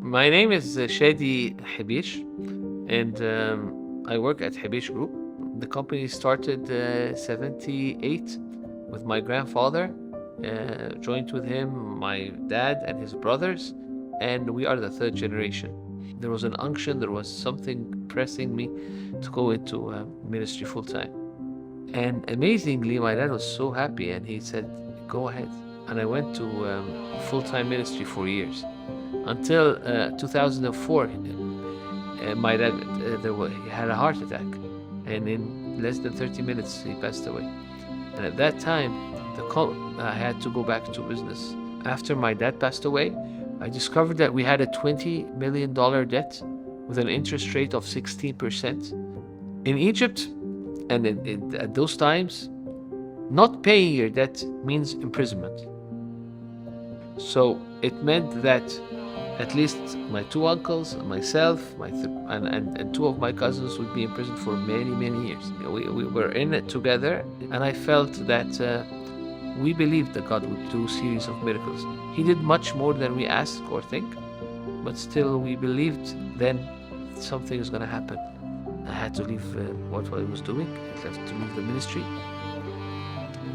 My name is Shadi Hebeish, and I work at Hebeish Group. The company started 78 with my grandfather, joined with him my dad and his brothers, and we are the third generation. There was an unction, there was something pressing me to go into ministry full time. And amazingly, my dad was so happy and he said, go ahead. And I went to full time ministry for years until 2004. My dad he had a heart attack, and in less than 30 minutes he passed away. And at that time, I had to go back to business. After my dad passed away, I discovered that we had a $20 million debt with an interest rate of 16%. In Egypt, and at those times, not paying your debt means imprisonment. So it meant that at least my two uncles, myself, and two of my cousins would be in prison for many, many years. We were in it together, and I felt that we believed that God would do a series of miracles. He did much more than we asked or think, but still we believed then something is going to happen. I had to leave what I was doing. I had to leave the ministry.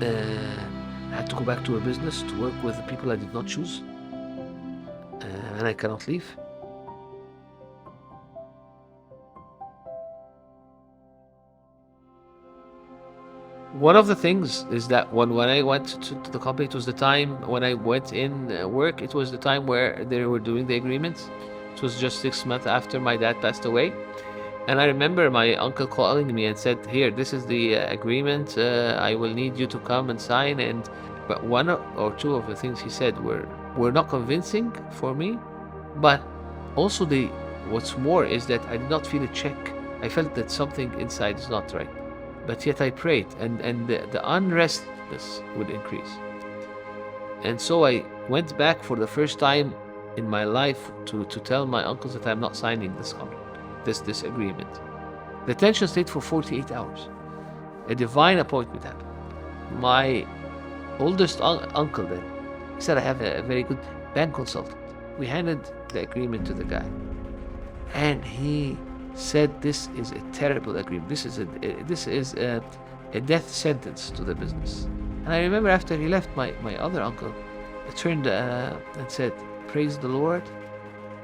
I had to go back to a business to work with the people I did not choose. And I cannot leave. One of the things is that when I went to the company, it was the time when I went in work, it was the time where they were doing the agreements. It was just 6 months after my dad passed away. And I remember my uncle calling me and said, here, this is the agreement. I will need you to come and sign. But one or two of the things he said were not convincing for me. But also what's more is that I did not feel a check. I felt that something inside is not right. But yet I prayed, and the unrestness would increase. And so I went back for the first time in my life to tell my uncles that I'm not signing this contract. This agreement. The tension stayed for 48 hours. A divine appointment happened. My oldest uncle then, he said, I have a very good bank consultant. We handed the agreement to the guy, and he said, this is a terrible agreement. This is a death sentence to the business. And I remember after he left, my other uncle turned and said, praise the Lord,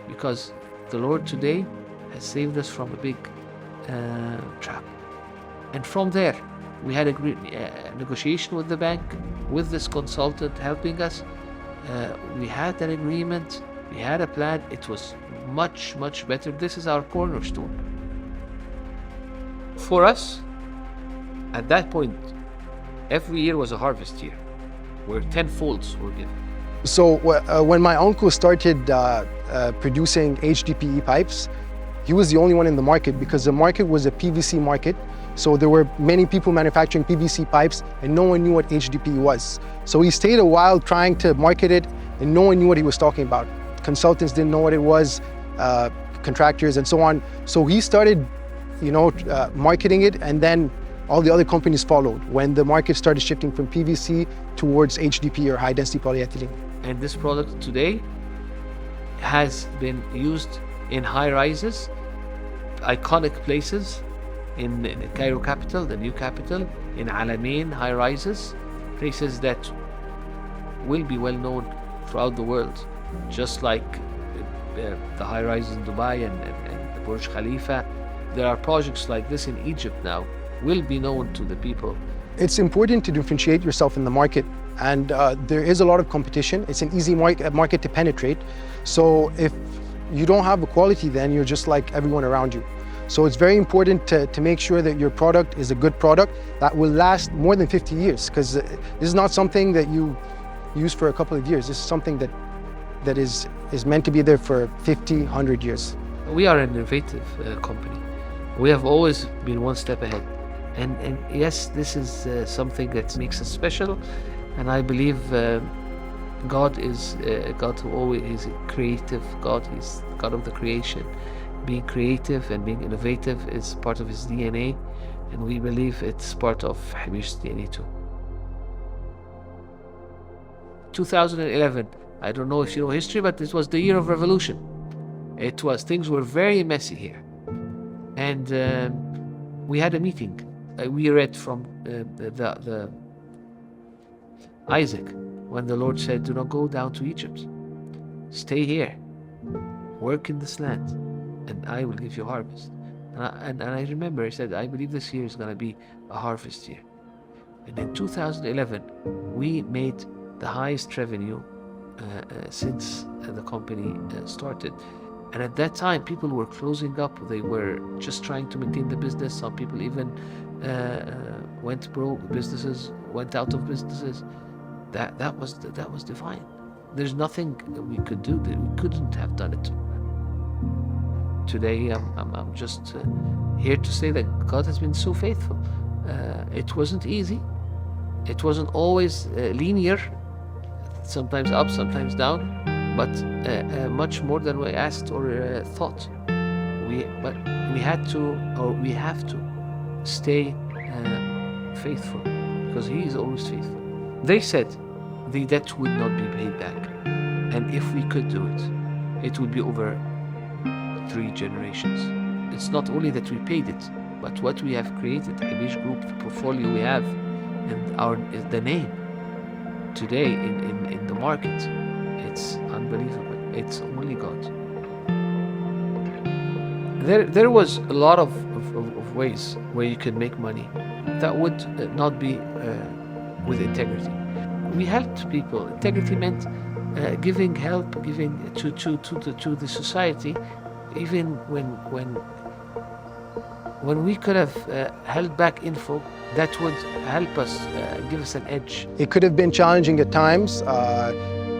because the Lord today has saved us from a big trap. And from there, we had a negotiation with the bank, with this consultant helping us. We had an agreement, we had a plan. It was much, much better. This is our cornerstone. For us, at that point, every year was a harvest year, where tenfolds were given. So when my uncle started producing HDPE pipes, he was the only one in the market, because the market was a PVC market. So there were many people manufacturing PVC pipes and no one knew what HDPE was. So he stayed a while trying to market it and no one knew what he was talking about. Consultants didn't know what it was, contractors and so on. So he started, marketing it, and then all the other companies followed when the market started shifting from PVC towards HDPE or high density polyethylene. And this product today has been used in high rises, iconic places, in the Cairo capital, the new capital, in Alamein high rises, places that will be well known throughout the world, just like the high rises in Dubai and the Burj Khalifa. There are projects like this in Egypt now, will be known to the people. It's important to differentiate yourself in the market, and there is a lot of competition. It's an easy market to penetrate. So if you don't have a quality, then you're just like everyone around you. So it's very important to make sure that your product is a good product that will last more than 50 years, because this is not something that you use for a couple of years. This is something that is meant to be there for 50, 100 years. We are an innovative company. We have always been one step ahead. And yes, this is something that makes us special. And I believe God is God who always is a creative God. He's God of the creation. Being creative and being innovative is part of his DNA, and we believe it's part of Hebeish's DNA too. 2011, I don't know if you know history, but it was the year of revolution. Things were very messy here. And we had a meeting. We read from the Isaac, when the Lord said, "Do not go down to Egypt. Stay here, work in this land, and I will give you harvest." And I remember he said, "I believe this year is going to be a harvest year." And in 2011, we made the highest revenue since the company started. And at that time, people were closing up. They were just trying to maintain the business. Some people even went broke. Businesses went out of businesses. That was divine. There's nothing we could do. We couldn't have done it. Today, I'm just here to say that God has been so faithful. It wasn't easy. It wasn't always linear. Sometimes up, sometimes down, but much more than we asked or thought. But we had to, or we have to, stay faithful, because He is always faithful. They said the debt would not be paid back, and if we could do it, it would be over 3 generations. It's not only that we paid it, but what we have created, Hebeish Group, the portfolio we have, and the name today in the market, it's unbelievable. It's only God. There was a lot of ways where you could make money that would not be with integrity. We helped people. Integrity meant giving help, giving to the society, even when we could have held back info that would help us, give us an edge. It could have been challenging at times,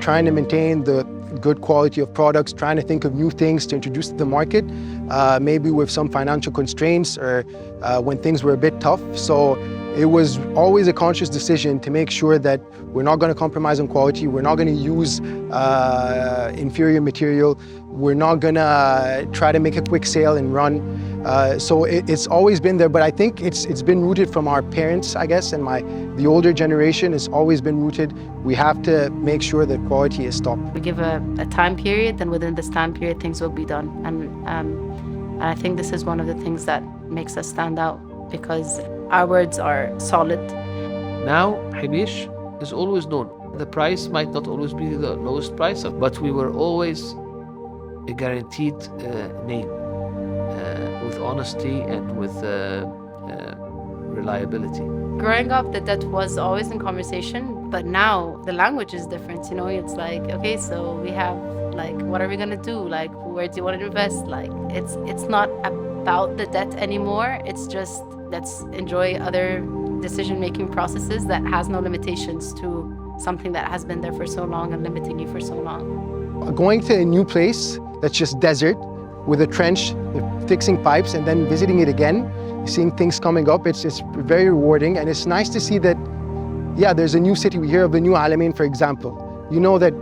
trying to maintain the good quality of products, trying to think of new things to introduce to the market, maybe with some financial constraints or when things were a bit tough. So it was always a conscious decision to make sure that we're not going to compromise on quality, we're not going to use inferior material, we're not going to try to make a quick sale and run. So it's always been there, but I think it's been rooted from our parents, I guess, and the older generation has always been rooted. We have to make sure that quality is top. We give a time period, then within this time period things will be done. And I think this is one of the things that makes us stand out, because our words are solid. Now, Hebeish is always known. The price might not always be the lowest price, but we were always a guaranteed name, with honesty and with reliability. Growing up, the debt was always in conversation, but now the language is different. You know, it's like, okay, so we have, like, what are we gonna do? Like, where do you want to invest? Like, it's not about the debt anymore. It's just, let's enjoy other decision-making processes that has no limitations to something that has been there for so long and limiting you for so long. Going to a new place that's just desert with a trench, fixing pipes, and then visiting it again, seeing things coming up, it's very rewarding. And it's nice to see that, yeah, there's a new city. We hear of the new Alamein, for example. You know that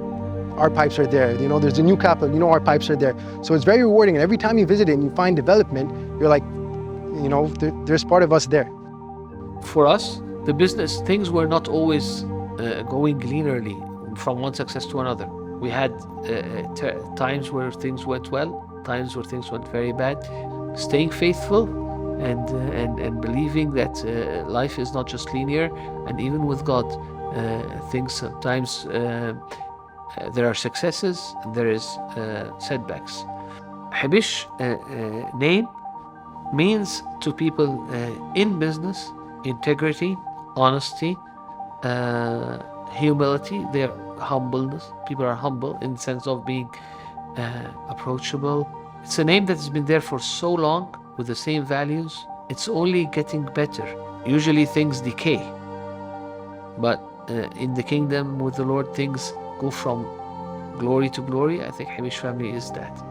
our pipes are there. You know, there's a new capital, you know our pipes are there. So it's very rewarding. And every time you visit it and you find development, you're like, you know, there's part of us there. For us, the business, things were not always going linearly from one success to another. We had times where things went well, times where things went very bad. Staying faithful and believing that life is not just linear, and even with God, things sometimes there are successes and there is setbacks. Hebeish name means to people in business, integrity, honesty, humility, their humbleness. People are humble in the sense of being approachable. It's a name that has been there for so long with the same values. It's only getting better. Usually things decay, but in the kingdom with the Lord, things go from glory to glory. I think Hebeish family is that.